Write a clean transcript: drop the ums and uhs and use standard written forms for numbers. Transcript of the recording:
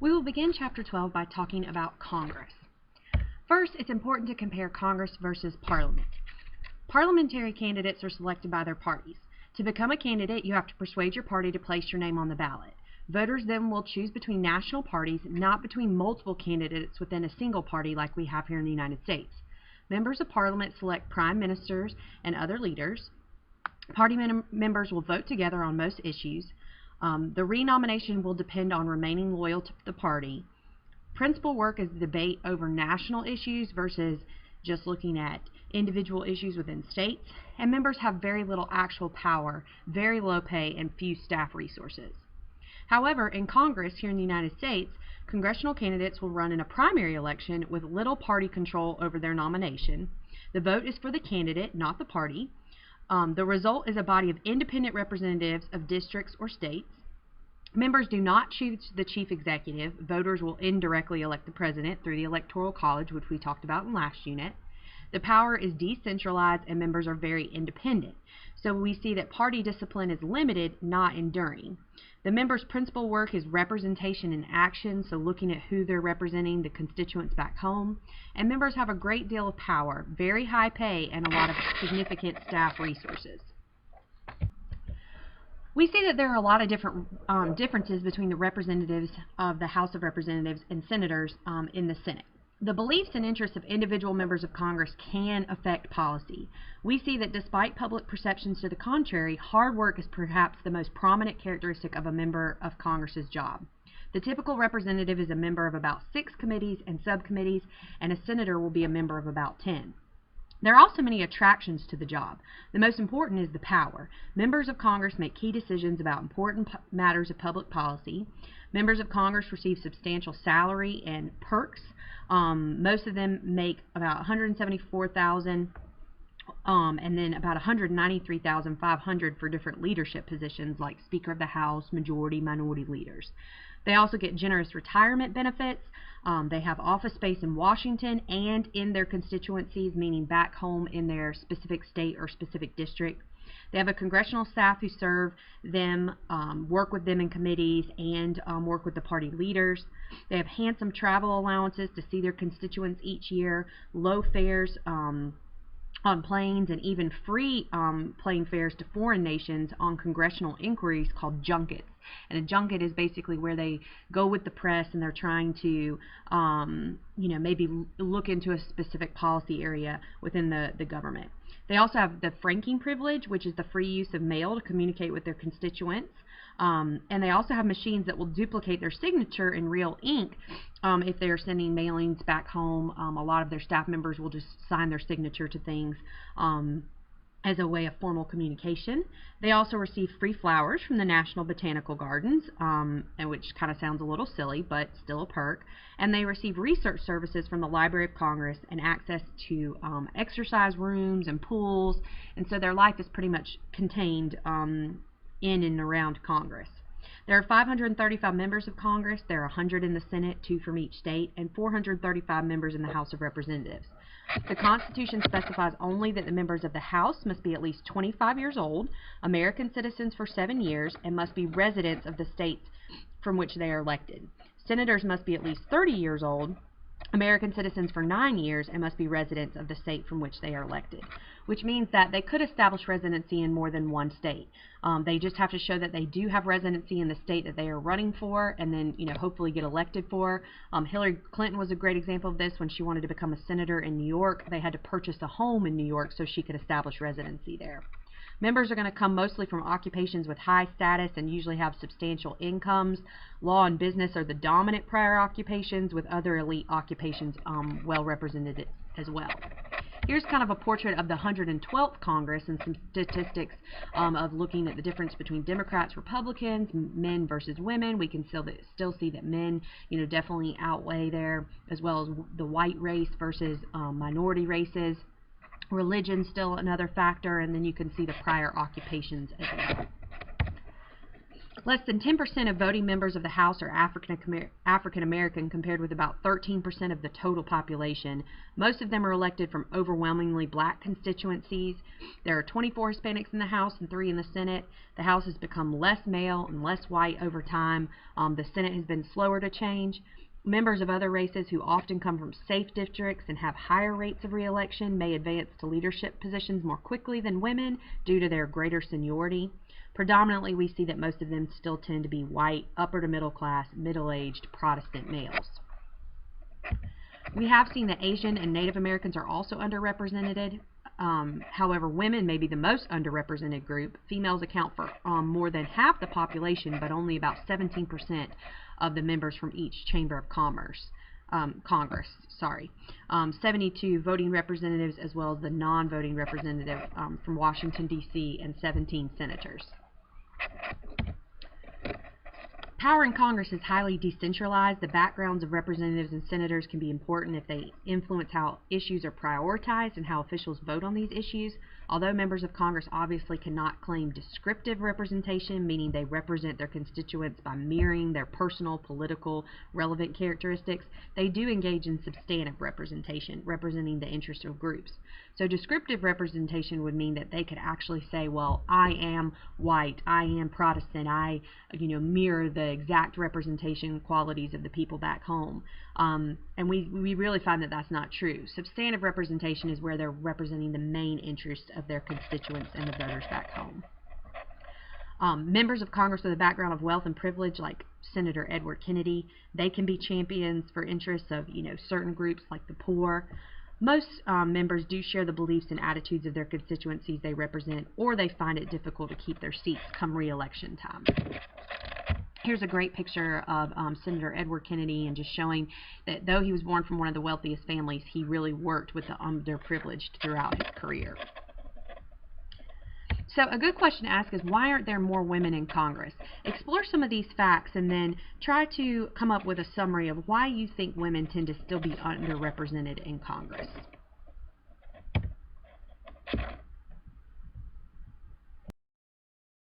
We will begin Chapter 12 by talking about Congress. First, it's important to compare Congress versus Parliament. Parliamentary candidates are selected by their parties. To become a candidate, you have to persuade your party to place your name on the ballot. Voters then will choose between national parties, not between multiple candidates within a single party like we have here in the United States. Members of Parliament select prime ministers and other leaders. Party members will vote together on most issues. The renomination will depend on remaining loyal to the party. Principal work is the debate over national issues versus just looking at individual issues within states, and members have very little actual power, very low pay, and few staff resources. However, in Congress here in the United States, congressional candidates will run in a primary election with little party control over their nomination. The vote is for the candidate, not the party. The result is a body of independent representatives of districts or states. Members do not choose the chief executive. Voters will indirectly elect the president through the Electoral College, which we talked about in last unit. The power is decentralized and members are very independent. So we see that party discipline is limited, not enduring. The members' principal work is representation in action, so looking at who they're representing, the constituents back home. And members have a great deal of power, very high pay, and a lot of significant staff resources. We see that there are a lot of different differences between the representatives of the House of Representatives and senators in the Senate. The beliefs and interests of individual members of Congress can affect policy. We see that despite public perceptions to the contrary, hard work is perhaps the most prominent characteristic of a member of Congress's job. The typical representative is a member of about 6 committees and subcommittees, and a senator will be a member of about 10. There are also many attractions to the job. The most important is the power. Members of Congress make key decisions about important matters of public policy. Members of Congress receive substantial salary and perks. Most of them make about $174,000 and then about $193,500 for different leadership positions like Speaker of the House, Majority, Minority leaders. They also get generous retirement benefits. They have office space in Washington and in their constituencies, meaning back home in their specific state or specific district. They have a congressional staff who serve them, work with them in committees, and work with the party leaders. They have handsome travel allowances to see their constituents each year, low fares on planes, and even free plane fares to foreign nations on congressional inquiries called junkets. And a junket is basically where they go with the press and they're trying to, maybe look into a specific policy area within the government. They also have the franking privilege, which is the free use of mail to communicate with their constituents. And they also have machines that will duplicate their signature in real ink if they're sending mailings back home. A lot of their staff members will just sign their signature to things as a way of formal communication. They also receive free flowers from the National Botanical Gardens, and which kind of sounds a little silly, but still a perk. And they receive research services from the Library of Congress and access to exercise rooms and pools. And so their life is pretty much contained in and around Congress. There are 535 members of Congress. There are 100 in the Senate, 2 from each state, and 435 members in the House of Representatives. The Constitution specifies only that the members of the House must be at least 25 years old, American citizens for 7 years, and must be residents of the states from which they are elected. Senators must be at least 30 years old, American citizens for 9 years, and must be residents of the state from which they are elected, which means that they could establish residency in more than one state. They just have to show that they do have residency in the state that they are running for, and then hopefully get elected for. Hillary Clinton was a great example of this. When she wanted to become a senator in New York, they had to purchase a home in New York so she could establish residency there. Members are going to come mostly from occupations with high status and usually have substantial incomes. Law and business are the dominant prior occupations, with other elite occupations well represented as well. Here's kind of a portrait of the 112th Congress and some statistics of looking at the difference between Democrats, Republicans, men versus women. We can still see that men, definitely outweigh there, as well as the white race versus minority races. Religion still another factor, and then you can see the prior occupations as well. Less than 10% of voting members of the House are African American, compared with about 13% of the total population. Most of them are elected from overwhelmingly black constituencies. There are 24 Hispanics in the House and 3 in the Senate. The House has become less male and less white over time. The Senate has been slower to change. Members of other races who often come from safe districts and have higher rates of re-election may advance to leadership positions more quickly than women due to their greater seniority. Predominantly, we see that most of them still tend to be white, upper to middle class, middle-aged Protestant males. We have seen that Asian and Native Americans are also underrepresented. However, women may be the most underrepresented group. Females account for more than half the population, but only about 17% of the members from each chamber of Congress. 72 voting representatives, as well as the non-voting representative from Washington, D.C., and 17 senators. Power in Congress is highly decentralized. The backgrounds of representatives and senators can be important if they influence how issues are prioritized and how officials vote on these issues. Although members of Congress obviously cannot claim descriptive representation, meaning they represent their constituents by mirroring their personal, political, relevant characteristics, they do engage in substantive representation, representing the interests of groups. So descriptive representation would mean that they could actually say, well, I am white, I am Protestant, I mirror the exact representation qualities of the people back home. And we really find that that's not true. Substantive representation is where they're representing the main interests of their constituents and the voters back home. Members of Congress with a background of wealth and privilege, like Senator Edward Kennedy, they can be champions for interests of certain groups like the poor. Most members do share the beliefs and attitudes of their constituencies they represent, or they find it difficult to keep their seats come re-election time. Here's a great picture of Senator Edward Kennedy, and just showing that though he was born from one of the wealthiest families, he really worked with the underprivileged throughout his career. So a good question to ask is, why aren't there more women in Congress? Explore some of these facts and then try to come up with a summary of why you think women tend to still be underrepresented in Congress.